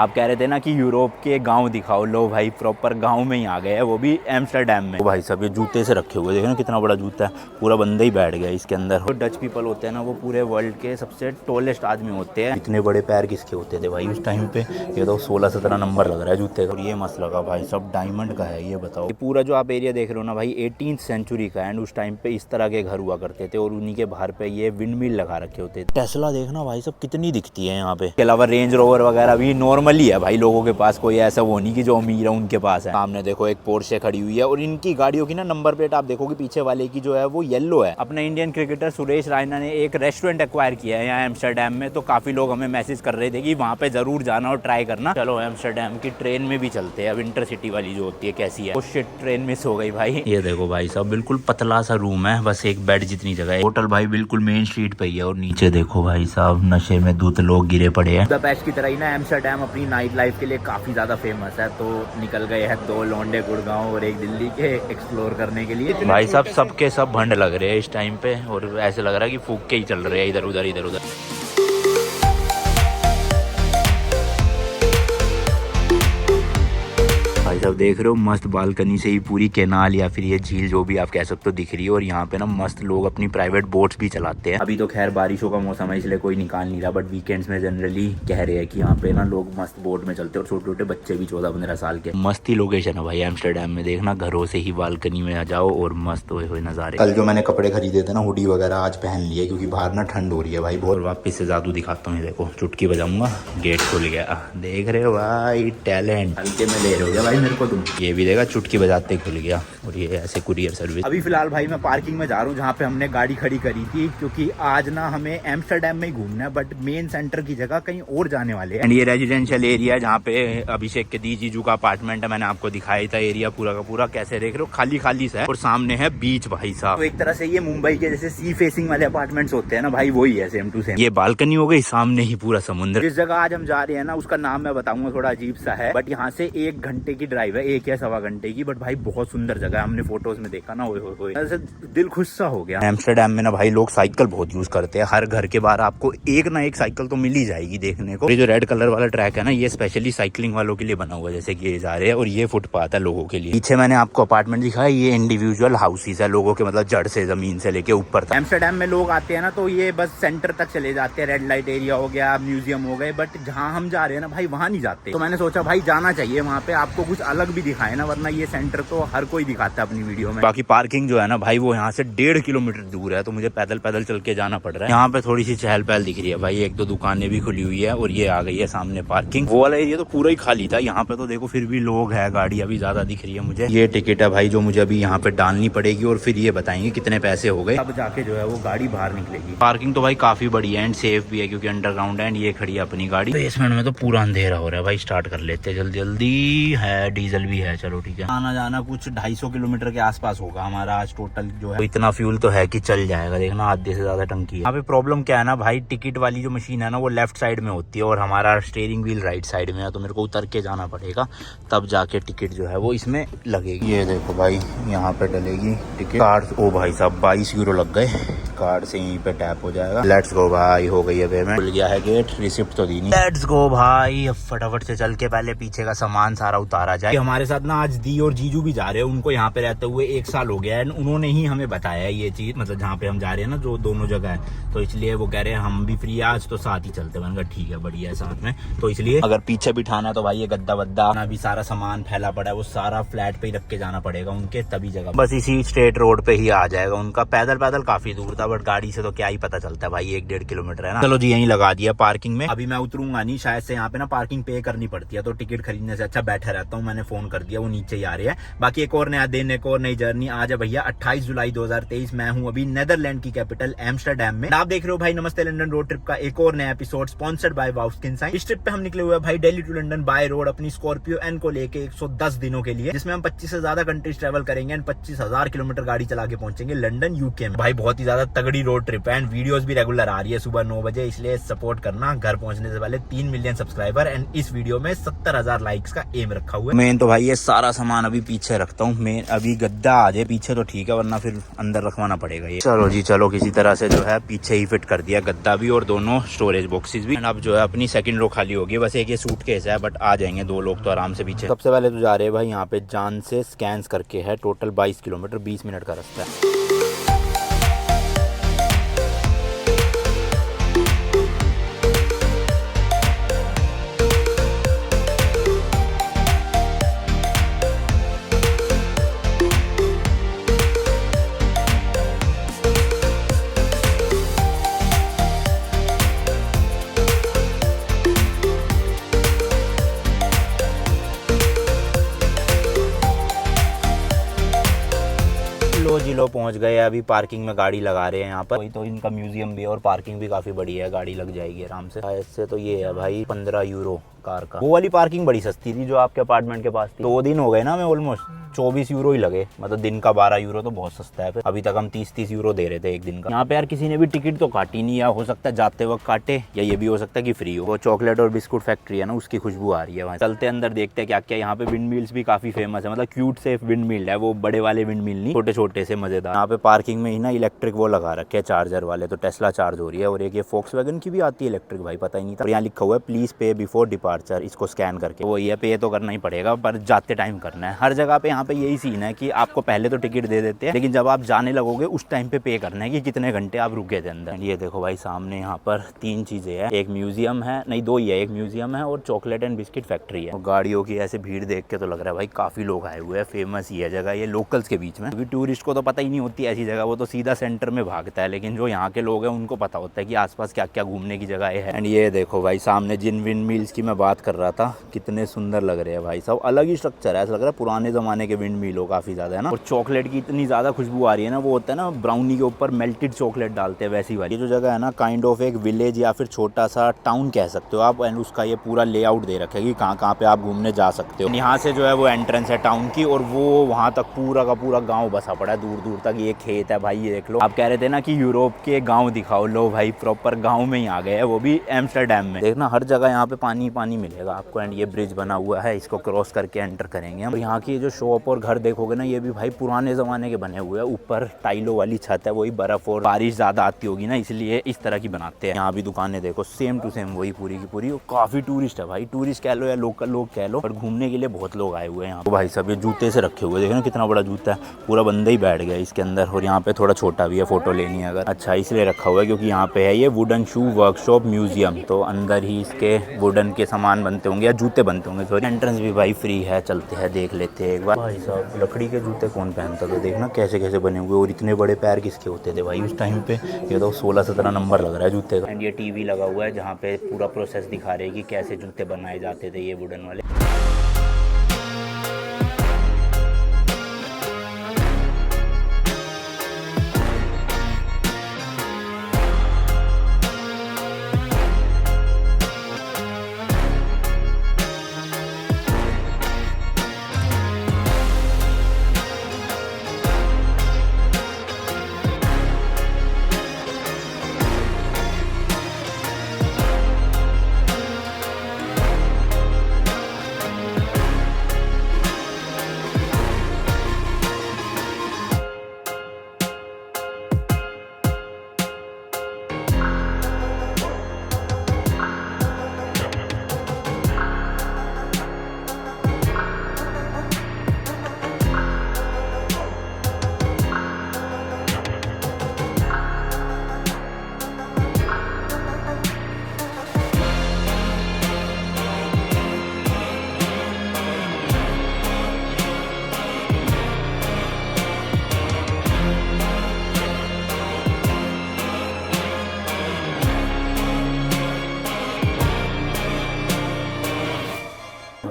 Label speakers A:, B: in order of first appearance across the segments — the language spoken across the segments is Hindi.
A: आप कह रहे थे ना कि यूरोप के गांव दिखाओ, लो भाई प्रॉपर गांव में ही आ गए हैं, वो भी एम्स्टर्डम में। तो भाई सब ये जूते से रखे हुए, देखो ना कितना बड़ा जूता है, पूरा बंदा ही बैठ गया इसके अंदर। तो डच पीपल होते हैं ना, वो पूरे वर्ल्ड के सबसे टॉलेस्ट आदमी होते हैं। इतने बड़े पैर किसके होते थे भाई उस टाइम पे। ये तो 16-17 नंबर लग रहा है जूते का। और ये मस्त लगा भाई, सब डायमंड का है। ये बताओ, ये पूरा जो आप एरिया देख रहे हो ना भाई 18th सेंचुरी का है। एंड उस टाइम पे इस तरह के घर हुआ करते थे और उन्हीं के बाहर पे ये विंड मिल लगा रखे होते थे। टेस्ला देखना भाई सब कितनी दिखती है यहाँ पे। इसके अलावा रेंज रोवर वगैरह भी नॉर्मली है भाई लोगों के पास, कोई ऐसा वो नहीं कि जो अमीर है उनके पास है। सामने देखो एक पोर्शे खड़ी हुई है और इनकी गाड़ियों की ना नंबर प्लेट आप देखोगे पीछे वाले की जो है वो येलो है। अपने इंडियन क्रिकेटर सुरेश रायना ने एक रेस्टोरेंट एक्वायर किया है यहाँ एम्स्टर्डम में, तो काफी लोग हमें मैसेज कर रहे थे कि वहाँ पे जरूर जाना और ट्राई करना। चलो एम्स्टर्डम की ट्रेन में भी चलते हैं अब, इंटरसिटी वाली जो होती है कैसी है। शिट, ट्रेन मिस हो गई भाई। ये देखो भाई सब बिल्कुल पतला सा रूम है, बस एक बेड जितनी जगह है। होटल भाई बिल्कुल मेन स्ट्रीट पे ही है। और नीचे देखो भाई साहब नशे में धुत लोग गिरे पड़े हैं। बुडापेस्ट की तरह ही ना एम्स्टर्डम अपनी नाइट लाइफ के लिए काफी ज्यादा फेमस है। तो निकल गए हैं 2 लौंडे गुड़गांव और एक दिल्ली के एक्सप्लोर करने के लिए। भाई साहब सबके सब भंड लग रहे हैं इस टाइम पे, और ऐसे लग रहा है कि फूक के ही चल रहे हैं इधर उधर इधर उधर। भाई साहब देख रहे हो मस्त बालकनी से ही पूरी कैनाल या फिर ये झील जो भी आप कह सकते हो दिख रही है। और यहाँ पे ना मस्त लोग अपनी प्राइवेट बोट्स भी चलाते हैं। अभी तो खैर बारिशों का मौसम है इसलिए कोई निकाल नहीं रहा, बट वीकेंड्स में जनरली कह रहे हैं कि यहाँ पे ना लोग मस्त बोट में चलते हैं। और छोटे छोटे बच्चे भी 14-15 साल के। मस्ती लोकेशन है भाई एम्स्टर्डम में, देखना घरों से ही बालकनी में आ जाओ और मस्त हुए हुए नजारे। कल जो मैंने कपड़े खरीदे थे ना हुडी वगैरह आज पहन लिए क्योंकि बाहर ना ठंड हो रही है भाई बहुत। और वापिस से जादू दिखाता हूँ, देखो चुटकी बजाऊंगा गेट खुल गया। देख रहे हो भाई टैलेंट, हल्के में ले रहे हो भाई मेरे को तुम। ये भी देगा चुटकी बजाते खुल गया। और ये ऐसे कुरियर सर्विस। अभी फिलहाल भाई मैं पार्किंग में जा रहा हूँ जहाँ पे हमने गाड़ी खड़ी करी थी, क्योंकि आज ना हमें एम्स्टर्डम में ही घूमना है, बट मेन सेंटर की जगह कहीं और जाने वाले हैं। एंड ये रेजिडेंशियल एरिया है जहाँ पे अभिषेक के दी जीजू का अपार्टमेंट है। मैंने आपको दिखाया था एरिया पूरा का पूरा, कैसे देख रहे हो खाली खाली सा है। और सामने है बीच भाई साहब। तो एक तरह से ये मुंबई के जैसे सी फेसिंग वाले अपार्टमेंट्स होते हैं ना भाई, वही है सेम टू सेम। ये बालकनी हो गई, सामने ही पूरा समुद्र। जिस जगह आज हम जा रहे हैं ना उसका नाम मैं बताऊंगा, थोड़ा अजीब सा है, बट यहाँ से 1 घंटे की ड्राइव है, 1 या 1.25 घंटे की। बट भाई बहुत सुंदर जगह है, हमने फोटोज में देखा ना, ऐसे दिल खुश सा हो गया। एम्स्टर्डम में ना भाई लोग साइकिल बहुत यूज करते हैं। हर घर के बाहर आपको एक ना एक साइकिल तो मिल ही जाएगी देखने को। ये जो रेड कलर वाला ट्रैक है ना, ये स्पेशली साइकिलिंग वालों के लिए बना हुआ है, जैसे कि ये जा रहे हैं। और ये फुटपाथ है लोगों के लिए। पीछे मैंने आपको अपार्टमेंट दिखाया, ये इंडिविजुअल हाउसेज है लोगों के, मतलब जड़ से जमीन से लेके ऊपर तक। एम्स्टर्डम में लोग आते हैं ना तो ये बस सेंटर तक चले जाते हैं, रेड लाइट एरिया हो गया, म्यूजियम हो गए, बट जहाँ हम जा रहे हैं ना भाई वहाँ नहीं जाते। तो मैंने सोचा भाई जाना चाहिए वहाँ पे, आपको कुछ अलग भी दिखाए ना, वरना ये सेंटर तो हर कोई दिखाता है अपनी वीडियो में। बाकी पार्किंग जो है ना भाई वो यहाँ से 1.5 किलोमीटर दूर है, तो मुझे पैदल पैदल चल के जाना पड़ रहा है। यहाँ पे थोड़ी सी चहल पहल दिख रही है भाई, 1-2 दुकानें भी खुली हुई है। और ये आ गई है सामने पार्किंग। वो वाला एरिया तो पूरा ही खाली था, यहाँ पे तो देखो फिर भी लोग है, गाड़ी अभी ज्यादा दिख रही है मुझे। ये टिकट है भाई जो मुझे अभी यहाँ पे डालनी पड़ेगी और फिर ये बताएंगे कितने पैसे हो गए, अब जाके जो है वो गाड़ी बाहर निकलेगी। पार्किंग तो भाई काफी बड़ी है एंड सेफ भी है क्योंकि अंडरग्राउंड है। एंड ये खड़ी है अपनी गाड़ी। बेसमेंट में तो पूरा अंधेरा हो रहा है भाई, स्टार्ट कर लेते जल्दी जल्दी। है डीजल भी है, चलो ठीक है। आना जाना कुछ 250 किलोमीटर के आसपास होगा हमारा आज टोटल जो है। तो इतना फ्यूल तो है कि चल जाएगा, देखना आधे से ज्यादा टंकी है। यहाँ पे प्रॉब्लम क्या है ना भाई, टिकट वाली जो मशीन है ना वो लेफ्ट साइड में होती है और हमारा स्टीयरिंग व्हील राइट साइड में है, तो मेरे को उतर के जाना पड़ेगा तब जाके टिकट जो है वो इसमें लगेगी। ये देखो भाई यहाँ पे डलेगी टिकट। कार्ड ओ भाई साहब 22 यूरो लग गए, कार्ड से यहीं पे टैप हो जाएगा। लेट्स गो भाई, हो गई है पेमेंट, खुल गया है गेट, रिसिप्ट तो दी नहीं। लेट्स गो भाई, अब फटाफट से चल के पहले पीछे का सामान सारा उतारा जाए। हमारे साथ ना आज दी और जीजू भी जा रहे हैं, उनको यहाँ पे रहते हुए 1 साल हो गया है। उन्होंने ही हमें बताया ये चीज, मतलब जहाँ पे हम जा रहे हैं ना जो दोनों जगह है, तो इसलिए वो कह रहे हैं हम भी फ्री आज तो साथ ही चलते। मैंने कहा ठीक है बढ़िया है साथ में। तो इसलिए अगर पीछे बिठाना है तो भाई ये गद्दा वद्दा भी सारा सामान फैला पड़ा है, वो सारा फ्लैट पे ही रख के जाना पड़ेगा उनके, तभी जगह। बस इसी स्ट्रेट रोड पे ही आ जाएगा उनका। पैदल पैदल काफी दूर था, बट गाड़ी से तो क्या ही पता चलता है भाई, 1-1.5 किलोमीटर है ना। चलो जी यहीं लगा दिया पार्किंग में। अभी मैं उतरूंगा नहीं शायद से, यहाँ पे ना पार्किंग पे करनी पड़ती है, तो टिकट खरीदने से अच्छा बैठा रहता हूँ। मैंने फोन कर दिया, वो नीचे ही आ रहे हैं। बाकी एक और नया दिन, एक और नई जर्नी आज है भैया 28 जुलाई 2023। मैं हूँ अभी नेदरलैंड की कैपिटल एम्स्टर्डम में। आप देख रहे हो भाई नमस्ते लंदन रोड ट्रिप का एक और नया एपिसोड स्पॉन्सर्ड बाय वाउस्किन साइन। इस ट्रिप पे हम निकले हुए भाई Delhi to London by road अपनी स्कॉर्पियो एन को लेके 110 दिनों के लिए, जिसमें हम 25 से ज्यादा कंट्रीज ट्रेवल करेंगे एंड 25,000 किलोमीटर गाड़ी चला के पहुंचेंगे लंदन यूके में। भाई बहुत ही ज्यादा तगड़ी रोड ट्रिप है एंड वीडियोस भी रेगुलर आ रही है सुबह 9 बजे, इसलिए सपोर्ट करना। घर पहुंचने से पहले 3 मिलियन सब्सक्राइबर एंड इस वीडियो में 70,000 लाइक्स का एम रखा हुआ है। मेन तो भाई ये सारा सामान अभी पीछे रखता हूँ मैं, अभी गद्दा आ जाए पीछे तो ठीक है, वरना फिर अंदर रखवाना पड़ेगा ये। चलो जी चलो, किसी तरह से जो है पीछे ही फिट कर दिया गद्दा भी और दोनों स्टोरेज बॉक्सेस भी। अब जो है अपनी सेकंड रो खाली होगी, बस एक ये सूटकेस है, बट आ जाएंगे 2 लोग तो आराम से पीछे। सबसे पहले तो जा रहे हैं भाई यहाँ पे जान से स्कैन्स करके है, टोटल 22 किलोमीटर 20 मिनट का रास्ता है। लो पहुंच गए, अभी पार्किंग में गाड़ी लगा रहे हैं यहाँ पर। तो इनका म्यूजियम भी है और पार्किंग भी काफी बड़ी है, गाड़ी लग जाएगी आराम से। ऐसे तो ये है भाई 15 यूरो कार का। वो वाली पार्किंग बड़ी सस्ती थी जो आपके अपार्टमेंट के पास थी। 2 दिन हो गए ना, हमें ऑलमोस्ट 24 यूरो ही लगे, मतलब दिन का 12 यूरो तो बहुत सस्ता है। फिर अभी तक हम 30-30 यूरो दे रहे थे एक दिन का। यहाँ पे यार किसी ने भी टिकट तो काटी नहीं, या हो सकता है जाते वक्त काटे, या ये भी हो सकता है कि फ्री हो। वो चॉकलेट और बिस्कुट फैक्ट्री है ना, उसकी खुशबू आ रही है वहाँ। चलते अंदर देखते हैं क्या क्या। यहाँ पे विंड मिल्स भी काफी फेमस है, मतलब क्यूट से विंड मिल है, वो बड़े वाले विंड मिल नहीं, छोटे छोटे से मजेदार। यहाँ पे पार्किंग में ही ना इलेक्ट्रिक वो लगा रखे हैं चार्जर वाले, तो टेस्ला चार्ज हो रही है। और एक ये फोक्सवैगन की भी आती है इलेक्ट्रिक, भाई पता ही नहीं था। और यहाँ लिखा हुआ है प्लीज पे बिफोर डिपार्चर, इसको स्कैन करके। वो ये पे तो करना ही पड़ेगा, पर जाते टाइम करना है। हर जगह पे यहाँ पे यही सीन है कि आपको पहले तो टिकट दे देते हैं, लेकिन जब आप जाने लगोगे उस टाइम पे करना है कि कितने घंटे आप रुके थे अंदर। ये देखो भाई सामने यहाँ पर 3 चीजें हैं, एक म्यूजियम है, नहीं 2 ही है, एक म्यूजियम है और चॉकलेट एंड बिस्किट फैक्ट्री है। गाड़ियों की ऐसे भीड़ देख के तो लग रहा है भाई काफी लोग आए हुए हैं, फेमस ही है जगह ये लोकल्स के बीच में। क्योंकि टूरिस्ट को तो पता ही नहीं होती ऐसी जगह, वो तो सीधा सेंटर में भागता है, लेकिन जो यहाँ के लोग हैं उनको पता होता है कि आसपास क्या क्या घूमने की जगह है। एंड ये देखो भाई सामने जिन विंड मिल्स की मैं बात कर रहा था, कितने सुंदर लग रहे हैं भाई, सब अलग ही स्ट्रक्चर है, ऐसा लग रहा है पुराने जमाने के विंड मिल हो काफी ज्यादा है ना। और चॉकलेट की इतनी ज्यादा खुशबू आ रही है ना, वो होता है ना ब्राउनी के ऊपर मेल्टेड चॉकलेट डालते हैं वैसी वाली। ये जो जगह है ना काइंड ऑफ एक विलेज या फिर छोटा सा टाउन कह सकते हो आप। एंड उसका ये पूरा लेआउट दे रखा है कि कहाँ कहाँ पे आप घूमने जा सकते हो। यहाँ से जो है वो एंट्रेंस है टाउन की, और वो वहाँ तक पूरा का पूरा गाँव बसा पड़ा है दूर दूर तक। ये खेत है भाई, ये देख लो। आप कह रहे थे ना कि यूरोप के गाँव दिखाओ, लो भाई प्रॉपर गाँव में ही आ गए हैं, वो भी एम्स्टरडैम में। देखना हर जगह यहाँ पे पानी पानी मिलेगा आपको। एंड ये ब्रिज बना हुआ है, इसको क्रॉस करके एंटर करेंगे हम। यहाँ की जो शॉप और घर देखोगे ना, ये भी भाई पुराने जमाने के बने हुए हैं। ऊपर टाइलों वाली छत है, वही बर्फ और बारिश ज्यादा आती होगी ना, इसलिए इस तरह की बनाते हैं। यहाँ भी दुकानें देखो सेम टू सेम वही पूरी की पूरी। काफी टूरिस्ट है भाई, टूरिस्ट कह लो या लोकल लोग कह लो, पर घूमने के लिए बहुत लोग आए हुए हैं यहाँ। तो भाई सब ये जूते से रखे हुए, देखो ना कितना बड़ा जूता है, पूरा बंदा ही बैठ गया इसके अंदर। और यहाँ पे थोड़ा छोटा भी है, फोटो लेनी है अगर। अच्छा इसलिए रखा हुआ है क्योंकि यहाँ पे है ये वुडन शू वर्कशॉप म्यूजियम, तो अंदर ही इसके वुडन के सामान बनते होंगे या जूते बनते होंगे। सॉरी, एंट्रेंस भी भाई फ्री है, चलते हैं देख लेते हैं एक बार। भाई साहब लकड़ी के जूते कौन पहनता था, देखना कैसे कैसे बने हुए, और इतने बड़े पैर किसके होते थे भाई उस टाइम पे। ये तो 16-17 नंबर लग रहा है जूते का। एंड ये टीवी लगा हुआ है जहाँ पे पूरा प्रोसेस दिखा रहे हैं कि कैसे जूते बनाए जाते थे ये वुडन वाले।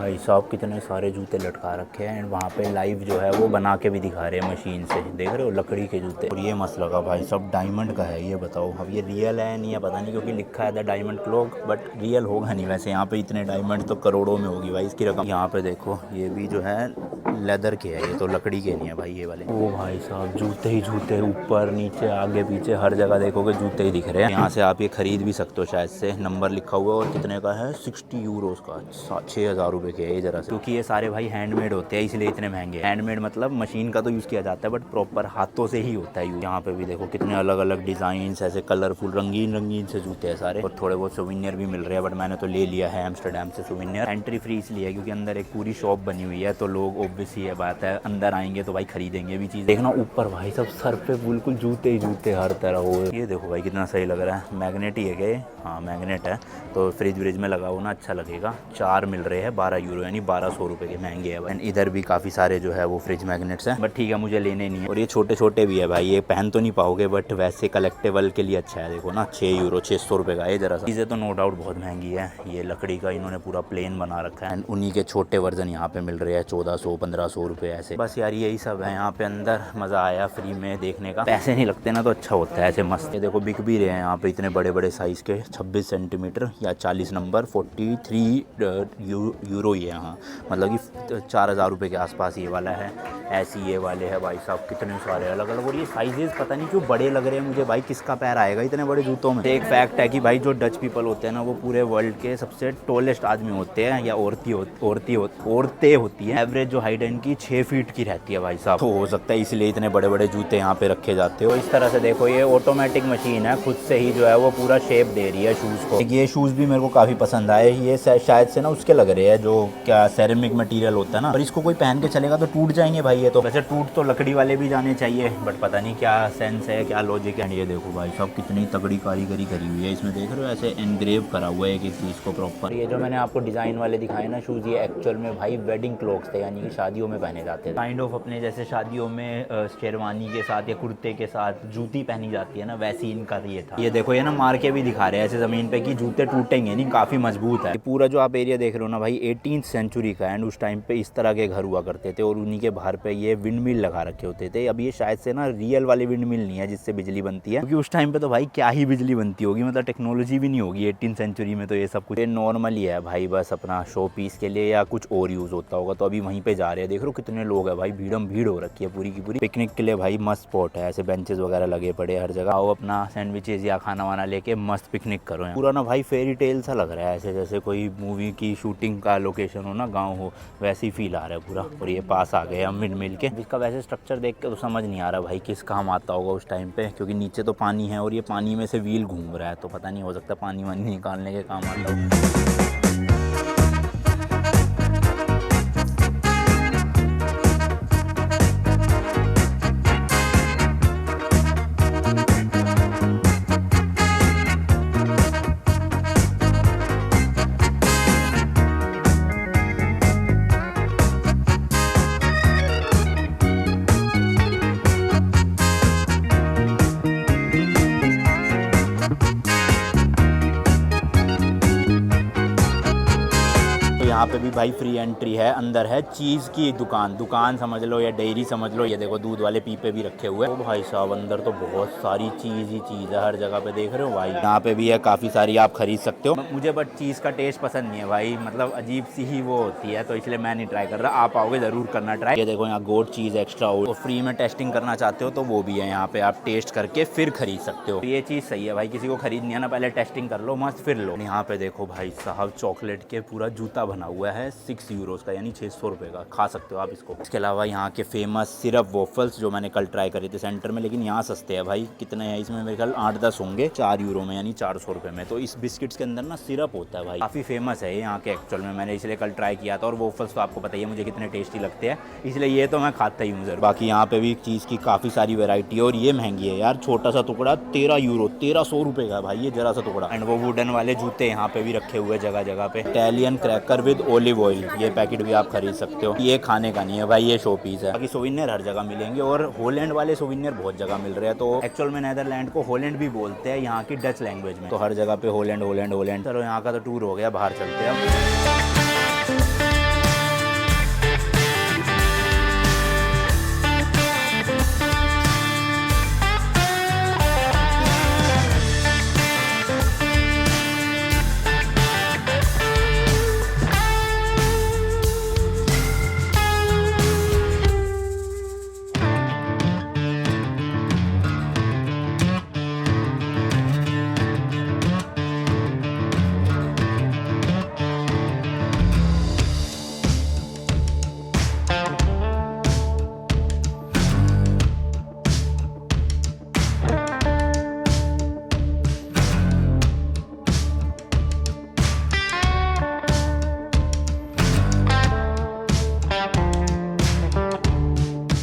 A: भाई साहब कितने सारे जूते लटका रखे हैं एंड वहाँ पे लाइव जो है वो बना के भी दिखा रहे हैं मशीन से, देख रहे हो लकड़ी के जूते। और ये मस्त लगा भाई साहब, डायमंड का है ये, बताओ अब ये रियल है नहीं है पता नहीं, क्योंकि लिखा है the diamond clock, but real होगा नहीं वैसे। यहाँ पे इतने डायमंड तो करोड़ों में होगी भाई इसकी रकम। यहाँ पे देखो ये भी जो है लेदर के है, ये तो लकड़ी के नहीं है भाई ये वाले। ओ भाई साहब जूते ही जूते, ऊपर नीचे आगे पीछे हर जगह देखोगे जूते ही दिख रहे हैं। यहाँ से आप ये खरीद भी सकते हो शायद से, नंबर लिखा हुआ और कितने का है 60 यूरोज का, 6000 रुपये के है ये जरा से। क्योंकि ये सारे भाई हैंडमेड होते हैं इसलिए इतने महंगे। हैंडमेड मतलब मशीन का तो यूज़ किया जाता है बट प्रॉपर हाथों से ही होता है यूज। यहाँ पे भी देखो कितने अलग अलग डिज़ाइन, ऐसे कलरफुल रंगीन रंगीन से जूते हैं सारे। और थोड़े बहुत सोविनियर भी मिल रहे हैं बट मैंने तो ले लिया है एम्स्टरडेम से सोविनियर। एंट्री फ्री इसलिए है क्योंकि अंदर एक पूरी शॉप बनी हुई है, तो लोग ऑब्वियस ही है बात है अंदर आएंगे तो भाई खरीदेंगे भी चीज़। देखना ऊपर भाई सब सर पे बिल्कुल जूते ही जूते हर तरह हो। ये देखो भाई कितना सही लग रहा है, मैग्नेट ही है क्या? हाँ मैग्नेट है, तो फ्रिज व्रिज में लगा हो ना अच्छा लगेगा। 4 मिल रहे हैं 12 यूरो यानी 1200 रुपये के, महंगे है भाई। इधर भी काफ़ी सारे जो है वो फ्रिज मैग्नेट्स हैं बट ठीक है मुझे लेने नहीं है। और ये छोटे छोटे भी है भाई, ये पहन तो नहीं पाओगे बट वैसे कलेक्टेबल के लिए अच्छा है। देखो ना 6 यूरो 600 रुपये का है जरा सा। चीज़ें तो नो डाउट बहुत महंगी है। ये लकड़ी का इन्होंने पूरा प्लेन बना रखा है, उन्हीं के छोटे वर्जन यहाँ पे मिल रहे हैं 1400-1500 रुपये ऐसे। बस यार यही सब है यहाँ पे अंदर। मज़ा आया फ्री में देखने का, पैसे नहीं लगते ना तो अच्छा होता है ऐसे मस्त। ये देखो बिक भी रहे हैं यहाँ पे इतने बड़े बड़े साइज़ के, 26 सेंटीमीटर या 40 नंबर, 43 यूरो ही है यहाँ, मतलब कि 4000 रुपये के आसपास ये वाला है। ऐसी ये वाले है भाई साहब कितने सारे अलग अलग। और ये साइजेस पता नहीं क्यों बड़े लग रहे हैं मुझे भाई, किसका पैर आएगा इतने बड़े जूतों में। एक फैक्ट है कि भाई जो डच पीपल होते हैं ना वो पूरे वर्ल्ड के सबसे टॉलेस्ट आदमी होते हैं, या औरतें होती हैं। एवरेज जो हाइट है इनकी 6 फीट की रहती है भाई साहब, तो हो सकता है इसलिए इतने बड़े बड़े जूते यहाँ पे रखे जाते हो। इस तरह से देखो ये ऑटोमेटिक मशीन है, खुद से ही जो है वो पूरा शेप दे रही है शूज़ को। ये शूज़ भी मेरे को काफ़ी पसंद आए, ये शायद से ना उसके लग रहे हैं जो क्या सेरेमिक मटेरियल होता है ना, पर इसको कोई पहन के चलेगा तो टूट जाएंगे भाई ये तो। वैसे टूट तो लकड़ी वाले भी जाने चाहिए बट पता नहीं क्या सेंस है क्या लॉजिक है। ये देखो भाई साहब कितनी तगड़ी कारीगरी करी हुई है इसमें, देख रहे हो ऐसे एनग्रेव करा हुआ है एक एक चीज़ को प्रॉपर। ये जो मैंने आपको डिज़ाइन वाले दिखाए ना शूज़, ये एक्चुअल में भाई वेडिंग क्लोथ्स थे, यानी कि शादियों में पहने जाते थे। काइंड ऑफ अपने जैसे शादियों में शेरवानी के साथ या कुर्ते के साथ जूती पहनी जाती है ना, वैसी इनका ये था। ये देखो ये ना मार के भी दिखा रहे हैं ऐसे ज़मीन पे कि जूते टूटेंगे नहीं, काफ़ी मजबूत है। पूरा जो आप एरिया देख रहे हो ना भाई 18th सेंचुरी का, एंड उस टाइम पे इस तरह के घर हुआ करते थे और उन्हीं के बाहर पे ये विंड मिल लगा रखे होते थे। अब ये शायद से ना रियल वाली विंड मिल नहीं है जिससे बिजली बनती है, क्योंकि उस टाइम पे तो भाई क्या ही बिजली बनती होगी, मतलब टेक्नोलॉजी भी नहीं होगी 18th सेंचुरी में, तो ये सब कुछ नॉर्मल ही है भाई, बस अपना शो पीस के लिए या कुछ और यूज़ होता होगा। तो अभी वहीं पे जा रहे हैं, देख लो कितने लोग हैं भाई, भीड़ हो रखी है पूरी की पूरी। पिकनिक के लिए भाई मस्त स्पॉट है, ऐसे बेंचेस वगैरह लगे पड़े हर जगह, आओ अपना सैंडविचेज या खाना वाना लेके मस्त पिकनिक करो। पूरा ना भाई फेरी टेल सा लग रहा है, ऐसे जैसे कोई मूवी की शूटिंग का लोकेशन हो ना, गाँव हो, वैसे ही फील आ रहा है पूरा। और ये पास आ गए हम मिल के, जिसका वैसे स्ट्रक्चर देख के तो समझ नहीं आ रहा भाई किस काम आता होगा उस टाइम पे, क्योंकि नीचे तो पानी है और ये पानी में से व्हील घूम रहा है, तो पता नहीं हो सकता पानी वानी निकालने के काम आता हो। यहाँ पे भी भाई फ्री एंट्री है। अंदर है चीज़ की दुकान समझ लो या डेयरी समझ लो। ये देखो दूध वाले पीपे भी रखे हुए हैं। तो भाई साहब अंदर तो बहुत सारी चीज़ ही चीज़ है, हर जगह पे देख रहे हो भाई। यहाँ पे भी है काफ़ी सारी, आप खरीद सकते हो। मुझे बट चीज़ का टेस्ट पसंद नहीं है भाई, मतलब अजीब सी ही वो होती है, तो इसलिए मैं नहीं ट्राई कर रहा। आप आओगे ज़रूर करना ट्राई। ये देखो यहाँ गोट चीज़ एक्स्ट्रा हो, तो फ्री में टेस्टिंग करना चाहते हो तो वो भी है यहाँ पे, आप टेस्ट करके फिर खरीद सकते हो। ये चीज़ सही है भाई, किसी को खरीदनी है ना पहले टेस्टिंग कर लो मस्त फिर लो। यहाँ पे देखो भाई साहब चॉकलेट के पूरा जूता बना हुआ है 6 यूरोज़ का, यानी 600 रुपये का, खा सकते हो आप इसको। इसके अलावा यहाँ के फेमस सिरप वॉफल्स जो मैंने कल ट्राई करे थे सेंटर में, लेकिन यहाँ सस्ते हैं भाई। कितने हैं इसमें? मेरे ख्याल 8-10 होंगे, 4 यूरो में, यानी 400 रुपये में। तो इस बिस्किट्स के अंदर ना सिरप होता है भाई, काफ़ी फेमस है यहाँ के एक्चुअल में, मैंने इसलिए कल ट्राई किया था। और वॉफल्स तो आपको पता ही है मुझे कितने टेस्टी लगते हैं, इसलिए ये तो मैं खाता ही हूँ सर। बाकी यहाँ पे भी चीज़ की काफ़ी सारी वेराइटी है, और ये महंगी है यार, छोटा सा टुकड़ा 13 यूरो, 1300 रुपये का भाई ये जरा सा टुकड़ा। एंड वो वुडन वाले जूते यहाँ पे भी रखे हुए जगह जगह पे। Italian cracker with olive oil, ये पैकेट भी आप खरीद सकते हो। ये खाने का नहीं है भाई, ये शो पीस है। बाकी सोविनियर हर जगह मिलेंगे, और हॉलैंड वाले सोविनियर बहुत जगह मिल रहे हैं। तो एक्चुअल में नेदरलैंड को हॉलैंड भी बोलते हैं यहाँ की डच लैंग्वेज में, तो हर जगह पे हॉलैंड। चलो यहाँ का तो टूर हो गया, बाहर चलते हैं अब।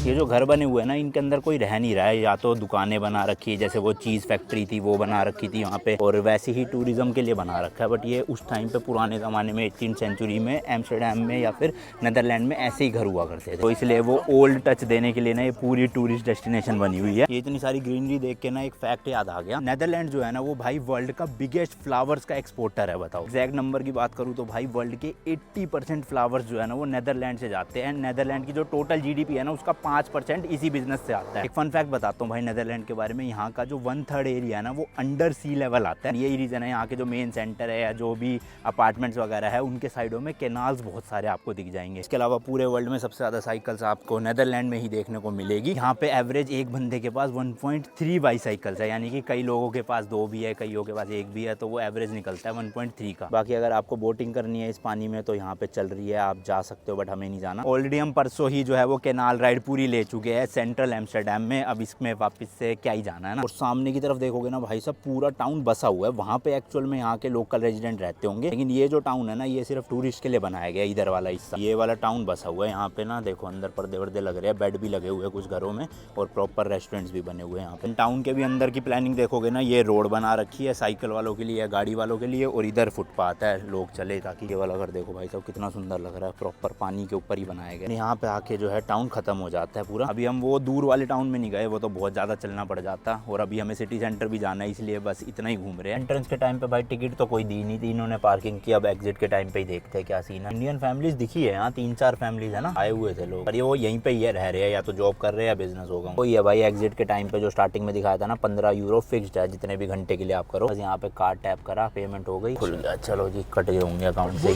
A: ये जो घर बने हुए हैं ना, इनके अंदर कोई रह नहीं रहा है, या तो दुकानें बना रखी है, जैसे वो चीज़ फैक्ट्री थी वो बना रखी थी यहाँ पे, और वैसे ही टूरिज्म के लिए बना रखा है। बट ये उस टाइम पे पुराने ज़माने में 18th सेंचुरी में एम्स्टर्डम में या फिर नेदरलैंड में ऐसे ही घर हुआ करते थे, तो इसलिए वो ओल्ड टच देने के लिए ना ये पूरी टूरिस्ट डेस्टिनेशन बनी हुई है। ये इतनी सारी ग्रीनरी देख के ना एक फैक्ट याद आ गया, नेदरलैंड जो है ना वो भाई वर्ल्ड का बिगेस्ट फ्लावर्स का एक्सपोर्टर है। बताओ एग्जैक्ट नंबर की बात करूँ तो भाई वर्ल्ड के 80% फ्लावर्स जो है ना वो नेदरलैंड से जाते हैं। नेदरलैंड की जो टोटल जीडीपी है ना उसका 5% इसी बिजनेस से आता है। एक फन फैक्ट बताता हूँ भाई नेदरलैंड के बारे में, यहाँ का जो 1/3 एरिया है ना वो अंडर सी लेवल आता है। यही रीज़न है यहाँ के जो मेन सेंटर है या जो भी अपार्टमेंट्स वगैरह है उनके साइडों में कैनाल्स बहुत सारे आपको दिख जाएंगे। इसके अलावा पूरे वर्ल्ड में सबसे ज़्यादा साइकिल्स आपको नेदरलैंड में ही देखने को मिलेगी। यहाँ पे एवरेज एक बंदे के पास 1.3 बाईसाइकिल्स है, यानी कि कई लोगों के पास 2 भी है, कईयों के पास 1 भी है, तो वो एवरेज निकलता है 1.3 का। बाकी अगर आपको बोटिंग करनी है इस पानी में तो यहाँ पे चल रही है, आप जा सकते हो, बट हमें नहीं जाना। ऑलरेडी हम परसों ही जो है वो कैनाल राइड पूरी ले चुके हैं सेंट्रल एम्स्टर्डम में, अब इसमें वापस से क्या ही जाना है ना। और सामने की तरफ देखोगे ना भाई साहब पूरा टाउन बसा हुआ है, वहाँ पे एक्चुअल में यहाँ के लोकल रेजिडेंट रहते होंगे, लेकिन ये जो टाउन है ना ये सिर्फ टूरिस्ट के लिए बनाया गया, इधर वाला हिस्सा, ये वाला टाउन बसा हुआ है। यहाँ पे ना देखो अंदर पर्दे वर्दे लग रहे हैं, बेड भी लगे हुए हैं कुछ घरों में, और प्रॉपर रेस्टोरेंट्स भी बने हुए हैं यहाँ पे। टाउन के भी अंदर की प्लानिंग देखोगे ना, ये रोड बना रखी है साइकिल वालों के लिए, गाड़ी वालों के लिए, और इधर फुटपाथ है लोग चले ताकि। ये वाला घर देखो भाई साहब कितना सुंदर लग रहा है, प्रॉपर पानी के ऊपर ही बनाया गया। यहाँ पे आके जो है टाउन खत्म हो जाता है पूरा। अभी हम वो दूर वाले टाउन में नहीं गए, वो तो बहुत ज़्यादा चलना पड़ जाता, और अभी हमें सिटी सेंटर भी जाना है, इसलिए बस इतना ही घूम रहे हैं। एंट्रेंस के टाइम पे भाई टिकट तो कोई दी नहीं थी, इन्होंने पार्किंग की। अब एग्जिट के टाइम पे ही देखते हैं क्या सीन है। इंडियन फैमिलीज दिखी है यहाँ, 3-4 फैमिलीज है ना आए हुए थे लोग, पर ये वो यहीं पे ही रह रहे हैं, या तो जॉब कर रहे हैं या बिजनेस होगा वही है भाई। एग्जिट के टाइम पे जो स्टार्टिंग में दिखाया था ना 15 यूरो फिक्स्ड है, जितने भी घंटे के लिए आप करो। बस यहाँ पे कार्ड टैप करा, पेमेंट हो गई, खुल गया, चलो जी कट गए होंगे अकाउंट से।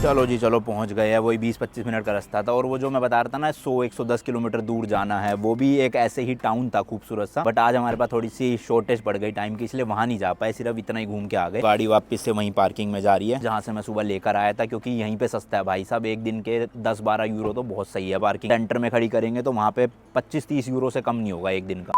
A: चलो जी चलो पहुंच गए हैं, वही 20-25 मिनट का रास्ता था। और वो जो मैं बता रहा था ना 100-110 किलोमीटर दूर जाना है, वो भी एक ऐसे ही टाउन था खूबसूरत सा, बट आज हमारे पास थोड़ी सी शॉर्टेज पड़ गई टाइम की, इसलिए वहाँ नहीं जा पाए, सिर्फ इतना ही घूम के आ गए। गाड़ी वापस से वहीं पार्किंग में जा रही है जहाँ से मैं सुबह लेकर आया था, क्योंकि यहीं पे सस्ता है भाई साहब, एक दिन के 10-12 यूरो तो बहुत सही है। पार्किंग सेंटर में खड़ी करेंगे तो वहाँ पे 25-30 यूरो से कम नहीं होगा एक दिन का।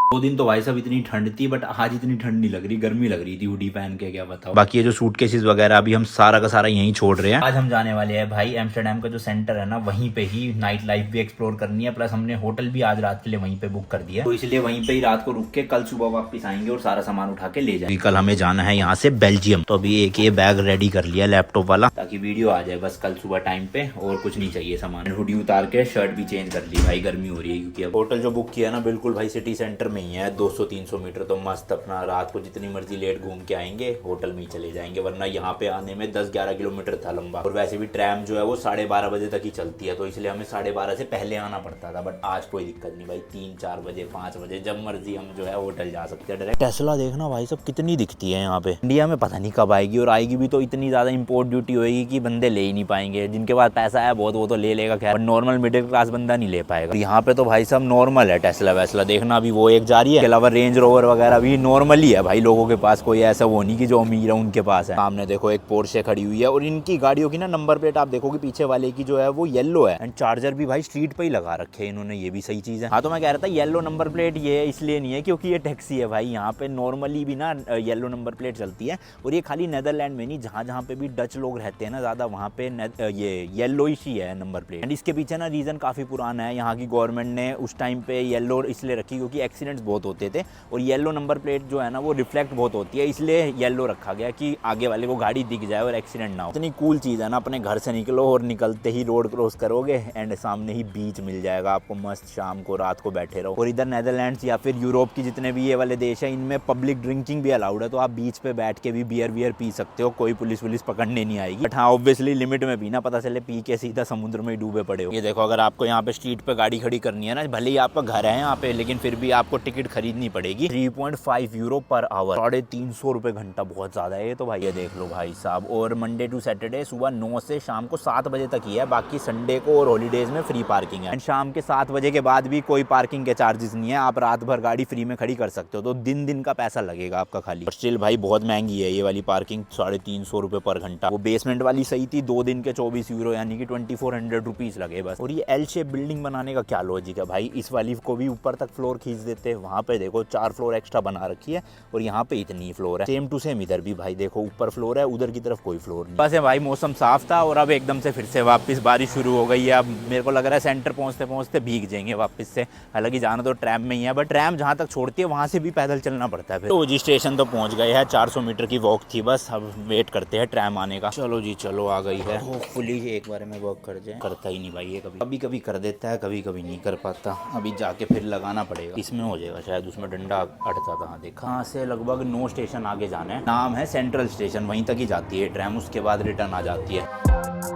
A: 2 दिन तो भाई साहब इतनी ठंड थी, बट आज इतनी ठंड नहीं लग रही, गर्मी लग रही थी हुडी पहन के, क्या बताओ। बाकी ये जो सूटकेसेस वगैरह अभी हम सारा का सारा यहीं छोड़ रहे हैं। आज हम जाने वाले हैं भाई एम्स्टर्डम का जो सेंटर है ना, वहीं पे ही नाइट लाइफ भी एक्सप्लोर करनी है, प्लस हमने होटल भी आज रात के लिए वहीं पे बुक कर दिया, तो इसलिए वहीं पे ही रात को रुक के कल सुबह वापस आएंगे और सारा सामान उठा के ले जाएंगे। कल हमें जाना है यहाँ से बेल्जियम, तो अभी एक ये बैग रेडी कर लिया लैपटॉप वाला, ताकि वीडियो आ जाए बस कल सुबह टाइम पे, और कुछ नहीं चाहिए सामान। हुडी उतार के शर्ट भी चेंज कर ली भाई, गर्मी हो रही है, क्योंकि अब होटल जो बुक किया ना बिल्कुल भाई सिटी सेंटर में ही है, 200-300 मीटर, तो मस्त अपना रात को जितनी मर्जी लेट घूम के आएंगे, होटल में ही चले जाएंगे, वरना यहाँ पे आने में 10-11 किलोमीटर था लंबा, और वैसे भी ट्रैम जो है वो 12:30 बजे तक ही चलती है, तो इसलिए हमें 12:30 से पहले आना पड़ता था। बट आज कोई दिक्कत नहीं भाई, 3-4 बजे 5 बजे जब मर्जी हम जो है होटल जा सकते हैं डायरेक्ट। टेस्ला देखना भाई सब कितनी दिखती है यहाँ पे, इंडिया में पता नहीं कब आएगी, और आएगी भी तो इतनी ज्यादा इम्पोर्ट ड्यूटी होगी कि बंदे ले ही नहीं पाएंगे। जिनके पास पैसा है बहुत वो तो ले लेगा, खैर नॉर्मल मिडिल क्लास बंदा नहीं ले पाएगा। यहाँ पे तो भाई सब नॉर्मल है टेस्ला वैसला, देखना अभी वो एक जा रही है, इसके अलावा रेंज रोवर वगैरह भी नॉर्मली है भाई लोगों के पास, कोई ऐसा वो नहीं कि जो अमीर है उनके पास है। सामने देखो एक पोर्शे खड़ी हुई है, और इनकी गाड़ियों की ना नंबर प्लेट आप देखोगे पीछे वाले की जो है वो येलो है, एंड चार्जर भी भाई स्ट्रीट पे ही लगा रखे हैं इन्होंने, ये भी सही चीज है। हाँ तो मैं कह रहा था येलो नंबर प्लेट ये इसलिए नहीं है क्योंकि ये टैक्सी है भाई, यहाँ पे नॉर्मली भी ना येलो नंबर प्लेट चलती है, और ये खाली नेदरलैंड में नहीं, जहाँ जहाँ पे भी डच लोग रहते हैं ना ज्यादा, वहाँ पे ये येलो ही है नंबर प्लेट। एंड इसके पीछे ना रीजन काफी पुराना है, यहाँ की गवर्नमेंट ने उस टाइम पे येलो इसलिए रखी क्योंकि एक्सीडेंट्स बहुत होते थे, और येलो नंबर प्लेट जो है ना वो रिफ्लेक्ट बहुत होती है, इसलिए येलो रखा गया कि आगे वाले को गाड़ी दिख जाए और एक्सीडेंट ना हो। इतनी कूल चीज़ है ना, अपने घर से निकलो और निकलते ही रोड क्रॉस करोगे एंड सामने ही बीच मिल जाएगा आपको, मस्त शाम को रात को बैठे रहो। और इधर नेदरलैंड्स या फिर यूरोप की जितने भी ये वाले देश हैं इनमें पब्लिक ड्रिंकिंग भी अलाउड है, तो आप बीच पे बैठ के भी बियर पी सकते हो, कोई पुलिस पकड़ने नहीं आएगी। बट हाँ ऑब्वियसली लिमिट में पीना, पता चले पी के सीधा समुद्र में डूबे पड़े हो। ये देखो अगर आपको यहाँ पे स्ट्रीट पे गाड़ी खड़ी करनी है ना, भले ही आपका घर है यहाँ पे, लेकिन फिर भी आपको टिकट खरीदनी पड़ेगी 3.5 यूरो पर आवर, 350 रुपये घंटा, बहुत ज़्यादा है ये तो भाई। ये देख लो भाई साहब। और मंडे टू सैटरडे सुबह 9 से शाम को 7 बजे तक ही है, बाकी संडे को और हॉलीडेज में फ्री पार्किंग है। एंड शाम के 7 बजे के बाद भी कोई पार्किंग के चार्जेस नहीं है, आप रात भर गाड़ी फ्री में खड़ी कर सकते हो। तो दिन दिन का पैसा लगेगा आपका खाली। स्टिल भाई बहुत महंगी है ये वाली पार्किंग, 350 रुपये पर घंटा। वो बेसमेंट वाली सही थी, 2 दिन के 24 यूरो यानी कि 2400 रुपीज़ लगे बस। और ये एल शेप बिल्डिंग बनाने का क्या लॉजिक है भाई, इस वाली को भी ऊपर तक फ्लोर खींच देते हैं। वहाँ पे देखो 4 फ्लोर एक्स्ट्रा बना रखी है और यहाँ पे इतनी फ्लोर है। सेम टू सेम इधर भी भाई देखो, ऊपर फ्लोर है, उधर की तरफ कोई फ्लोर नहीं। बस है भाई, मौसम साफ था और अब एकदम से फिर से वापस बारिश शुरू हो गई है। अब मेरे को लग रहा है सेंटर पहुँचते पहुँचते भीग जाएंगे वापस से। हालांकि जाना तो ट्रैम में ही है, बट ट्रैम जहाँ तक छोड़ती है वहाँ से भी पैदल चलना पड़ता है। फिर तो जी स्टेशन तो पहुँच गए हैं, 400 मीटर की वॉक थी बस। अब वेट करते हैं ट्रैम आने का। चलो जी चलो, आ गई है। होपफुली एक बार में वर्क कर जाए। करता ही नहीं भाई ये, कभी कभी कर देता है, कभी कभी नहीं कर पाता। अभी जाके फिर लगाना पड़ेगा, इसमें हो जाएगा शायद, उसमें डंडा अटका था। देखा, यहाँ से लगभग 9 स्टेशन आगे जाना है। नाम है सेंट्रल स्टेशन, वहीं तक ही जाती है ट्रैम, उसके बाद रिटर्न आ जाती है।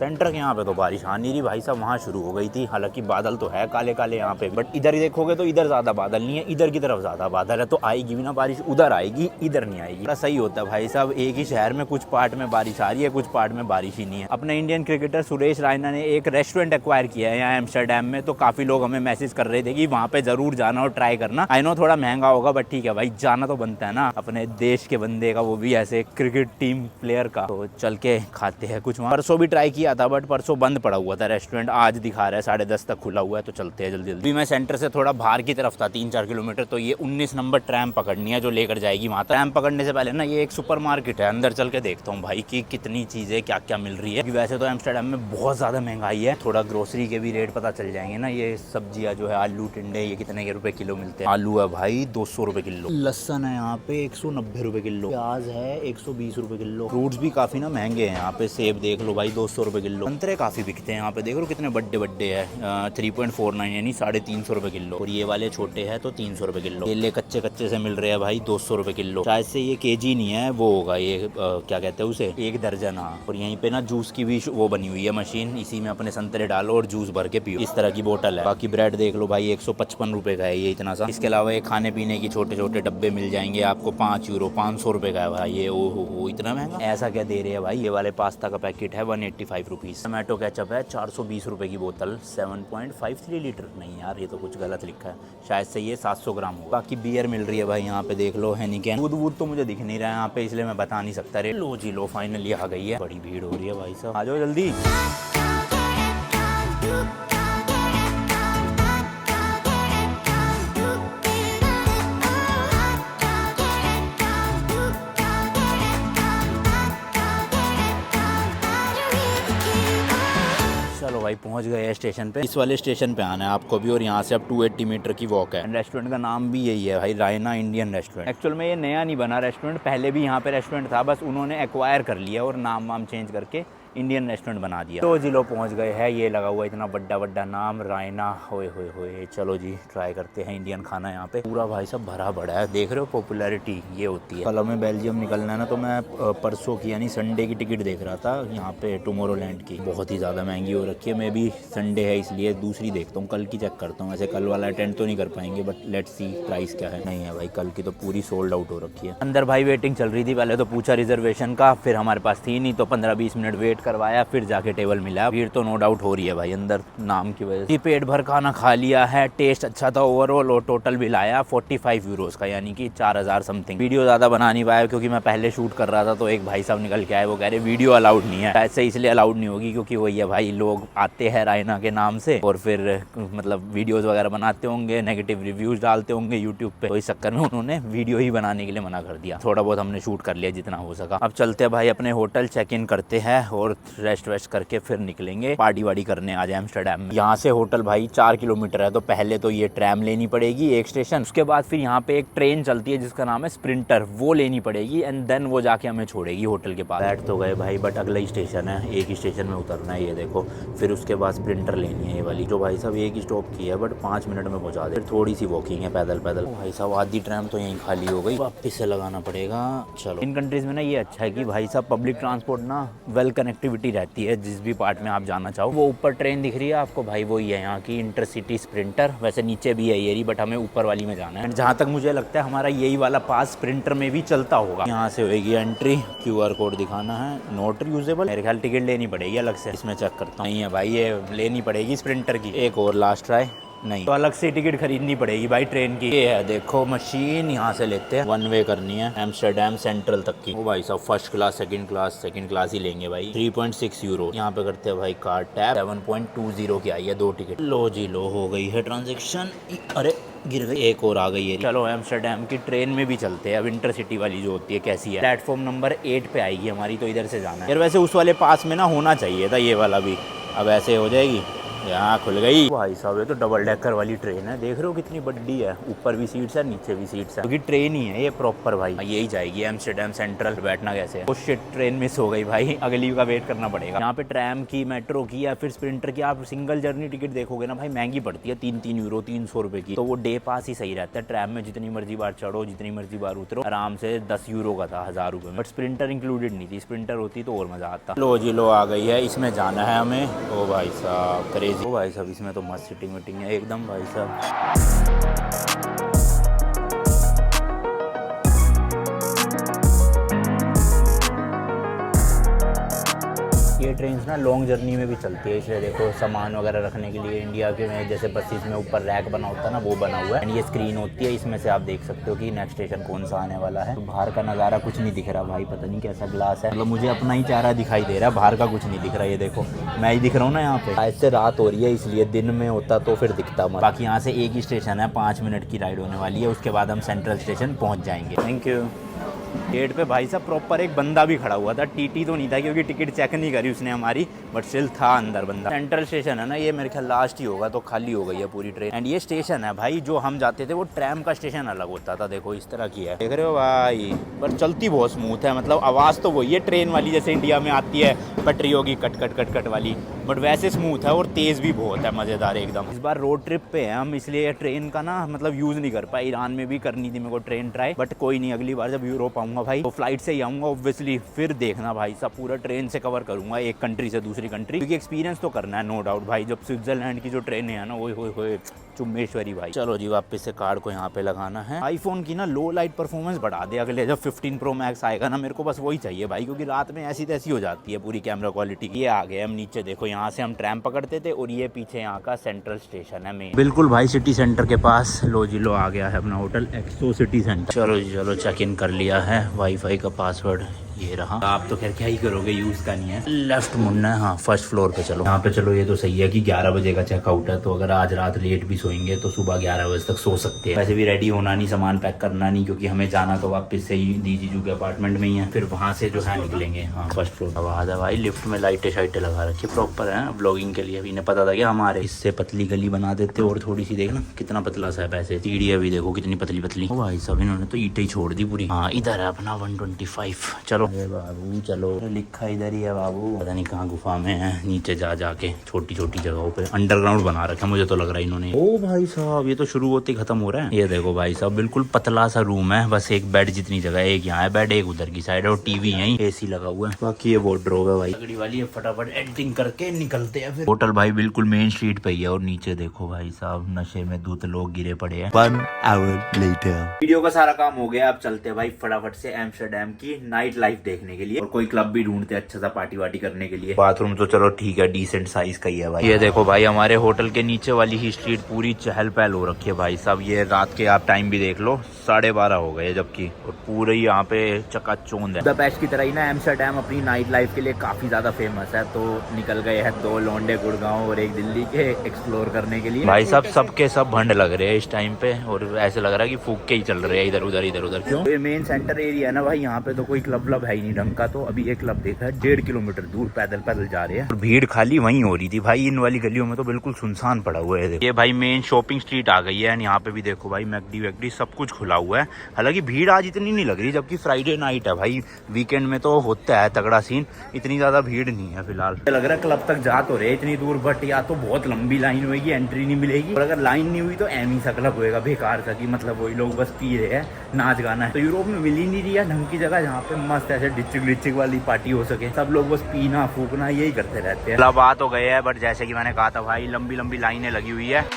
A: सेंटर के यहाँ पे तो बारिश आ नहीं रही भाई साहब, वहाँ शुरू हो गई थी। हालांकि बादल तो है काले काले यहाँ पे, बट इधर ही देखोगे तो इधर ज़्यादा बादल नहीं है, इधर की तरफ ज़्यादा बादल है। तो आएगी भी ना बारिश, उधर आएगी, इधर नहीं आएगी। बड़ा सही होता है भाई साहब, एक ही शहर में कुछ पार्ट में बारिश आ रही है, कुछ पार्ट में बारिश ही नहीं है। अपने इंडियन क्रिकेटर सुरेश रायना ने एक रेस्टोरेंट एक्वायर किया है यहाँ एम्स्टर्डम में, तो काफ़ी लोग हमें मैसेज कर रहे थे कि वहाँ पे ज़रूर जाना और ट्राई करना। आई नो थोड़ा महंगा होगा, बट ठीक है भाई, जाना तो बनता है ना अपने देश के बंदे का, वो भी ऐसे क्रिकेट टीम प्लेयर का। तो चल के खाते हैं कुछ वहाँ। परसों भी ट्राई किया था, बट परसों बंद पड़ा हुआ था रेस्टोरेंट। आज दिखा रहा है 10:30 तक खुला हुआ है, तो चलते हैं जल्दी जल्दी। मैं सेंटर से थोड़ा बाहर की तरफ था, 3-4 किलोमीटर। तो ये 19 नंबर ट्रैम पकड़नी है जो लेकर जाएगी वहाँ तक। ट्रैम पकड़ने से पहले ना ये एक सुपर मार्केट है, अंदर चल के देखता हूँ भाई कि कितनी चीज़ें क्या क्या मिल रही है। क्योंकि वैसे तो एम्स्टर्डम में बहुत ज़्यादा महंगाई है, थोड़ा ग्रोसरी के भी रेट पता चल जाएंगे ना। ये सब्जियाँ जो है, आलू टिंडे, ये कितने के रुपए किलो मिलते हैं। आलू है भाई 200 रुपये किलो, लहसन है यहाँ पे 190 रुपये किलो, प्याज है 120 रुपये किलो। फ्रूट्स भी काफ़ी ना महंगे हैं यहाँ पे। सेब देख लो भाई 200 रुपये किलो। संतरे काफ़ी बिकते हैं यहाँ पे, देख लो कितने बड्डे बड्डे है, 3.49 यानी 350 रुपये किलो। और ये वाले छोटे हैं तो 300 रुपये किलो। केले कच्चे कच्चे से मिल रहे हैं भाई 200 रुपये किलो। शायद से ये केजी नहीं है, वो होगा ये क्या कहते हैं उसे, 1 दर्जन। हाँ, और यहीं पे ना जूस की भी वो बनी हुई है मशीन, इसी में अपने संतरे डालो और जूस भर के पियो। इस तरह की बोतल है। बाकी ब्रेड देख लो भाई 155 रुपये का है ये, इतना सा। इसके अलावा ये खाने पीने की छोटे छोटे डब्बे मिल जाएंगे आपको 5 यूरो, 500 रुपये का है भाई ये। ओ इतना महंगा, ऐसा क्या दे रहे हैं भाई। ये वाले पास्ता का पैकेट है 185 रुपीज़। टमाटो केचप है 420 रुपये की बोतल, 7.53 लीटर। नहीं यार, ये तो कुछ गलत लिखा है, शायद से ये 700 ग्राम हो। बाकी बियर मिल रही है भाई यहाँ पे, देख लो हेनिकेन। दूध तो मुझे दिख नहीं रहा है यहाँ पे, इसलिए मैं बता नहीं सकता। रे लो जी लो, फाइनली आ गई है। बड़ी भीड़ हो रही है भाई साहब, आ जाओ जल्दी। चलो भाई पहुंच गए स्टेशन पे। इस वाले स्टेशन पे आना है आपको भी, और यहाँ से अब 280 मीटर की वॉक है। रेस्टोरेंट का नाम भी यही है भाई, रायना इंडियन रेस्टोरेंट। एक्चुअल में ये नया नहीं बना रेस्टोरेंट, पहले भी यहाँ पे रेस्टोरेंट था, बस उन्होंने एक्वायर कर लिया और नाम वाम चेंज करके इंडियन रेस्टोरेंट बना दिया। तो जी लो पहुंच गए हैं, ये लगा हुआ इतना बड़ा बड़ा नाम रायना। होए होए होए, चलो जी ट्राई करते हैं इंडियन खाना। यहाँ पे पूरा भाई सब भरा पड़ा है, देख रहे हो पॉपुलैरिटी ये होती है। कल हमें बेल्जियम निकलना है ना, तो मैं परसों की यानी संडे की टिकट देख रहा था यहाँ पे टुमारोलैंड की। बहुत ही ज़्यादा महंगी हो रखी है। मैं भी संडे है इसलिए दूसरी देखता हूँ, कल की चेक करता हूँ। वैसे कल वाला अटेंड तो नहीं कर पाएंगे, बट लेट्स सी प्राइस क्या है। नहीं है भाई, कल की तो पूरी सोल्ड आउट हो रखी है। अंदर भाई वेटिंग चल रही थी, पहले तो पूछा रिजर्वेशन का, फिर हमारे पास थी नहीं तो 15-20 मिनट वेट करवाया, फिर जाके टेबल मिला। भीड़ तो नो डाउट हो रही है भाई अंदर नाम की वजह से। पेट भर खाना खा लिया है, टेस्ट अच्छा था ओवरऑल, और टोटल बिल आया 45 यूरोस का, यानी कि 4000 समथिंग। वीडियो ज़्यादा बना नहीं पाया क्योंकि मैं पहले शूट कर रहा था, तो एक भाई साहब निकल के आए, वो कह रहे वीडियो अलाउड नहीं है। शायद से इसलिए अलाउड नहीं होगी क्योंकि वही है भाई, लोग आते हैं रायना के नाम से और फिर मतलब वीडियोज़ वगैरह बनाते होंगे, नेगेटिव रिव्यूज़ डालते होंगे यूट्यूब पे, तो इस चक्कर में उन्होंने वीडियो ही बनाने के लिए मना कर दिया। थोड़ा बहुत हमने शूट कर लिया जितना हो सका। अब चलते हैं भाई अपने होटल, चेक इन करते हैं और और रेस्ट वेस्ट करके फिर निकलेंगे पार्टी वार्टी करने आज एम्स्टर्डम में। यहाँ से होटल भाई 4 किलोमीटर है, तो पहले तो ये ट्रैम लेनी पड़ेगी एक स्टेशन, उसके बाद फिर यहाँ पे एक ट्रेन चलती है जिसका नाम है स्प्रिंटर, वो लेनी पड़ेगी एंड देन वो जाके हमें छोड़ेगी होटल के पास। बैठ तो गए भाई, बट अगला ही स्टेशन है, एक ही स्टेशन में उतरना है, ये देखो। फिर उसके बाद स्प्रिंटर लेनी है ये वाली, जो भाई साहब एक ही स्टॉप की है बट 5 मिनट में पहुँचा दे। फिर थोड़ी सी वॉकिंग है पैदल पैदल। भाई साहब आधी ट्रैम तो यहीं खाली हो गई, वापस से लगाना पड़ेगा। चलो इन कंट्रीज में ना ये अच्छा है कि भाई साहब पब्लिक ट्रांसपोर्ट ना वेल कनेक्टिविटी रहती है, जिस भी पार्ट में आप जाना चाहो। वो ऊपर ट्रेन दिख रही है आपको भाई, वही है यहाँ की इंटरसिटी स्प्रिंटर। वैसे नीचे भी है ये, बट हमें ऊपर वाली में जाना है। जहाँ तक मुझे लगता है हमारा यही वाला पास स्प्रिंटर में भी चलता होगा। यहाँ से होगी एंट्री, QR कोड दिखाना है, नोट यूजेबल। मेरे ख्याल टिकट लेनी पड़ेगी अलग से, इसमें चेक करता हूँ। नहीं है भाई, ये लेनी पड़ेगी स्प्रिंटर की। एक और लास्ट ट्राई, नहीं तो अलग से टिकट खरीदनी पड़ेगी भाई ट्रेन की। ये है देखो मशीन, यहाँ से लेते हैं, 1 वे करनी है एम्स्टर्डम सेंट्रल तक की। ओ भाई साहब फर्स्ट क्लास सेकंड क्लास ही लेंगे भाई। 3.6 यूरो। यहाँ पे करते हैं भाई कार्ड टैप। 7.20 की आई है 2 टिकट। लो जी लो, हो गई है ट्रांजेक्शन। अरे गिर गई, एक और आ गई है। चलो एम्स्टर्डम की ट्रेन में भी चलते हैं अब, इंटरसिटी वाली जो होती है कैसी है। प्लेटफॉर्म नंबर 8 पे आएगी हमारी, तो इधर से जाना है यार। वैसे उस वाले पास में ना होना चाहिए था ये वाला भी, अब ऐसे हो जाएगी। यहाँ खुल गई भाई साहब, ये तो डबल डेकर वाली ट्रेन है, देख रहे हो कितनी बड़ी है। ऊपर भी सीट्स है, नीचे भी सीट्स है, क्योंकि ट्रेन ही है ये प्रॉपर भाई। यही जाएगी एम्स्टर्डम सेंट्रल। बैठना कैसे है? शिट, ट्रेन मिस हो गई भाई, अगली का वेट करना पड़ेगा। यहाँ पे ट्रैम की, मेट्रो की या फिर स्प्रिंटर की आप सिंगल जर्नी टिकट देखोगे ना भाई, महंगी पड़ती है, 3 यूरो 300 रुपए की। तो वो डे पास ही सही रहता है। ट्रैम में जितनी मर्जी बार चढ़ो, जितनी मर्जी बार उतरो, आराम से 10 यूरो का था, 1000 रुपए में। बट स्प्रिंटर इंक्लूडेड नहीं थी, स्प्रिंटर होती तो और मजा आता। लो जी लो, आ गई है, इसमें जाना है हमें। ओ भाई साहब क्रेजी। ओ भाई साहब इसमें तो मस्त सिटिंग विटिंग है एकदम भाई साहब। ये ट्रेन ना लॉन्ग जर्नी में भी चलती है, इसलिए देखो सामान वगैरह रखने के लिए इंडिया के में जैसे बसेस में ऊपर रैक बना होता है ना, वो बना हुआ है। एंड ये स्क्रीन होती है, इसमें से आप देख सकते हो कि नेक्स्ट स्टेशन कौन सा आने वाला है। तो बाहर का नज़ारा कुछ नहीं दिख रहा भाई, पता नहीं कैसा ग्लास है, मतलब मुझे अपना ही चेहरा दिखाई दे रहा है, बाहर का कुछ नहीं दिख रहा। ये देखो मैं ही दिख रहा हूँ ना यहाँ पे, ऐसे रात हो रही है इसलिए, दिन में होता तो फिर दिखता। बाकी यहाँ से एक ही स्टेशन है, 5 मिनट की राइड होने वाली है, उसके बाद हम सेंट्रल स्टेशन पहुँच जाएंगे। Thank you. गेट पे भाई साहब प्रॉपर एक बंदा भी खड़ा हुआ था, टीटी तो नहीं था क्योंकि टिकट चेक नहीं करी उसने हमारी, बट स्टिल था अंदर बंदा। सेंट्रल स्टेशन है ना ये, मेरे ख्याल लास्ट ही होगा, तो खाली हो गई है पूरी ट्रेन। एंड ये स्टेशन है भाई, जो हम जाते थे वो ट्रैम का स्टेशन अलग होता था, देखो इस तरह की है, देख रहे हो भाई। पर चलती बहुत स्मूथ है, मतलब आवाज़ तो वही है ट्रेन वाली जैसे इंडिया में आती है पटरियों की कट कट कट कट वाली, बट वैसे स्मूथ है और तेज़ भी बहुत है, मज़ेदार एकदम। इस बार रोड ट्रिप पे है हम, इसलिए ट्रेन का ना मतलब यूज़ नहीं कर पाए। ईरान में भी करनी थी मेरे को ट्रेन ट्राई, बट कोई नहीं, अगली बार जब यूरोप आऊँगा भाई तो फ्लाइट से ही आऊँगा ऑब्वियसली। फिर देखना भाई साहब पूरा ट्रेन से कवर करूँगा, एक कंट्री से दूसरी कंट्री, क्योंकि एक्सपीरियंस तो करना है नो डाउट भाई। जब स्विट्जरलैंड की जो ट्रेन है ना, वो हो चुम्बेश्वरी भाई। चलो जी वापस से कार्ड को यहाँ पे लगाना है। आईफोन की ना लो लाइट परफॉर्मेंस बढ़ा दे अगले, जब 15 प्रो मैक्स आएगा ना, मेरे को बस वही चाहिए भाई, क्योंकि रात में ऐसी तैसी हो जाती है पूरी कैमरा क्वालिटी। ये आ गए हम नीचे, देखो यहाँ से हम ट्रैम पकड़ते थे और ये पीछे यहाँ का सेंट्रल स्टेशन है मेन, बिल्कुल भाई सिटी सेंटर के पास। लो जी लो, आ गया है अपना होटल एक्सो सिटी सेंटर। चलो जी चलो, चेक इन कर लिया है, वाईफाई का पासवर्ड ये रहा। आप तो खैर क्या ही करोगे, यूज का नहीं है। लेफ्ट मुड़ना है, हाँ फर्स्ट फ्लोर पे चलो। यहाँ पे चलो, ये तो सही है कि 11 बजे का चेकआउट है, तो अगर आज रात लेट भी सोएंगे तो सुबह 11 बजे तक सो सकते हैं। वैसे भी रेडी होना नहीं, सामान पैक करना नहीं, क्योंकि हमें जाना तो वापस से ही दी जीजू के अपार्टमेंट में ही है, फिर वहाँ से जो है निकलेंगे। हाँ फर्स्ट फ्लोर। आवाज है भाई, लिफ्ट में लाइटें शाइटें लगा रखी प्रॉपर है ब्लॉगिंग के लिए। अभी इन्हें पता था कि हमारे इससे पतली गली बना देते और थोड़ी सी, देखना कितना पतला सा है। पैसे सीढ़ी अभी देखो कितनी पतली पतली। भाई सब इन्होंने तो ईटें ही छोड़ दी पूरी। हाँ इधर है अपना 125। चलो बाबू चलो, लिखा इधर ही है बाबू, पता नहीं कहाँ गुफा में है, नीचे जा जाके छोटी छोटी जगहों पे अंडरग्राउंड बना रखा है, मुझे तो लग रहा है इन्होंने। ओ भाई साहब, ये तो शुरू होते ही खत्म हो रहा है। ये देखो भाई साहब, बिल्कुल पतला सा रूम है, बस एक बेड जितनी जगह है, एक यहाँ है बेड, एक उधर की साइड है, और टीवी यहीं, एसी लगा हुआ है। बाकी ये वार्डरोब है भाई, तगड़ी वाली है। फटाफट एडिटिंग करके निकलते हैं फिर। होटल भाई बिल्कुल मेन स्ट्रीट पे ही है, और नीचे देखो भाई साहब नशे में दूध लोग गिरे पड़े हैं। 1 hour later। वीडियो का सारा काम हो गया, अब चलते हैं भाई फटाफट से एम्स्टर्डम की नाइट लाइफ देखने के लिए, और कोई क्लब भी ढूंढते अच्छा सा पार्टी वार्टी करने के लिए। बाथरूम तो चलो ठीक है, डिसेंट साइज का ही है भाई। ये देखो भाई, हमारे होटल के नीचे वाली ही स्ट्रीट पूरी चहल पहल हो रखी है भाई साहब। ये रात के आप टाइम भी देख लो, 12:30 हो गए जबकि, और पूरे यहाँ पे चकाचौंध है। बुडापेस्ट की तरह ही ना एम्स्टर्डम अपनी नाइट लाइफ के लिए काफी ज्यादा फेमस है, तो निकल गए हैं 2 लौंडे गुड़गांव और एक दिल्ली के एक्सप्लोर करने के लिए। भाई साहब सबके सब भंड लग रहे हैं इस टाइम पे, और ऐसे लग रहा है कि फूक के ही चल रहे हैं इधर उधर इधर उधर। क्यों? ये मेन सेंटर एरिया है ना भाई, यहाँ पे तो कोई क्लब क्लब है ही नहीं ढंग का, तो अभी एक क्लब देखा है 1.5 किलोमीटर दूर पैदल पैदल जा रहे हैं। और भीड़ खाली वहीं हो रही थी भाई, इन वाली गलियों में तो बिल्कुल सुनसान पड़ा हुआ है। ये भाई मेन शॉपिंग स्ट्रीट आ गई है, यहाँ पे भी देखो भाई मैकडी वैकडी सब कुछ खुला हुआ है। हालांकि भीड़ आज इतनी नहीं लग रही, जबकि फ्राइडे नाइट है भाई, वीकेंड में तो होता है तगड़ा सीन, इतनी ज्यादा भीड़ नहीं है फिलहाल। लग रहा है क्लब तक जा तो रहे इतनी दूर, बट या तो बहुत लंबी लाइन होगी, एंट्री नहीं मिलेगी, और अगर लाइन नहीं हुई तो एम ही सा क्लब होएगा बेकार सा, कि मतलब वही लोग बस पी रहे हैं, नाच गाना है। तो यूरोप में मिल ही नहीं रही है ढंग की जगह जहाँ पे मस्त ऐसे डिचिक वाली पार्टी हो सके। सब लोग बस पीना फूकना यही करते रहते हैं। क्लब आ तो गए हैं, बट जैसे कि मैंने कहा था भाई लंबी लंबी लाइनें लगी हुई है।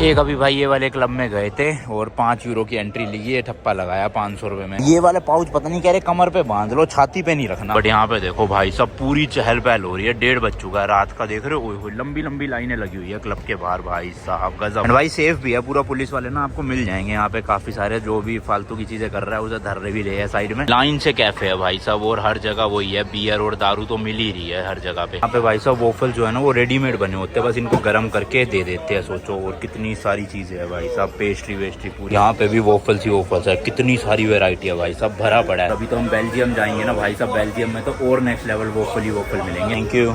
A: एक अभी भाई ये वाले क्लब में गए थे और 5 यूरो की एंट्री ली है, ठप्पा लगाया 500 रुपए में। ये वाले पाउच पता नहीं कह रहे कमर पे बांध लो, छाती पे नहीं रखना। बट यहाँ पे देखो भाई सब पूरी चहल पहल हो रही है, 1:30 बज चुका है रात का, देख रहे हो लंबी लंबी लाइनें लगी हुई है क्लब के बाहर भाई साहब गजब। भाई सेफ भी है पूरा, पुलिस वाले ना आपको मिल जाएंगे यहाँ पे काफी सारे, जो भी फालतू की चीजें कर रहा है उसे धर रहे भी रहे हैं साइड में। लाइन से कैफे है भाई साहब, और हर जगह वही है, बियर और दारू तो मिल ही रही है हर जगह पे। यहाँ पे भाई साहब वोफल जो है ना वो रेडीमेड बने होते हैं, बस इनको गर्म करके दे देते हैं। सोचो और कितनी सारी चीजें है भाई साहब, पेस्ट्री वेस्ट्री पूरी। यहाँ पे भी वोफल्स ही वोफल्स है, कितनी सारी वेरायटी है भाई साहब, भरा पड़ा है। अभी तो हम बेल्जियम जाएंगे ना भाई साहब, बेल्जियम में तो और नेक्स्ट लेवल वोफल ही वोफल मिलेंगे। Thank you.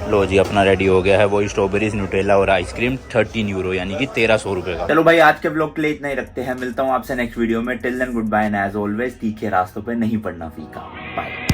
A: लो जी अपना रेडी हो गया है, वही स्ट्रॉबेरीज न्यूटेला और आइसक्रीम 13 यूरो यानी कि 1300 रुपए का। चलो भाई आज के ब्लॉग के लिए इतना ही रखते हैं, मिलता हूँ आपसे नेक्स्ट वीडियो में। Till then good bye and as always तीखे रास्तों पे नहीं पड़ना फीका। बाय।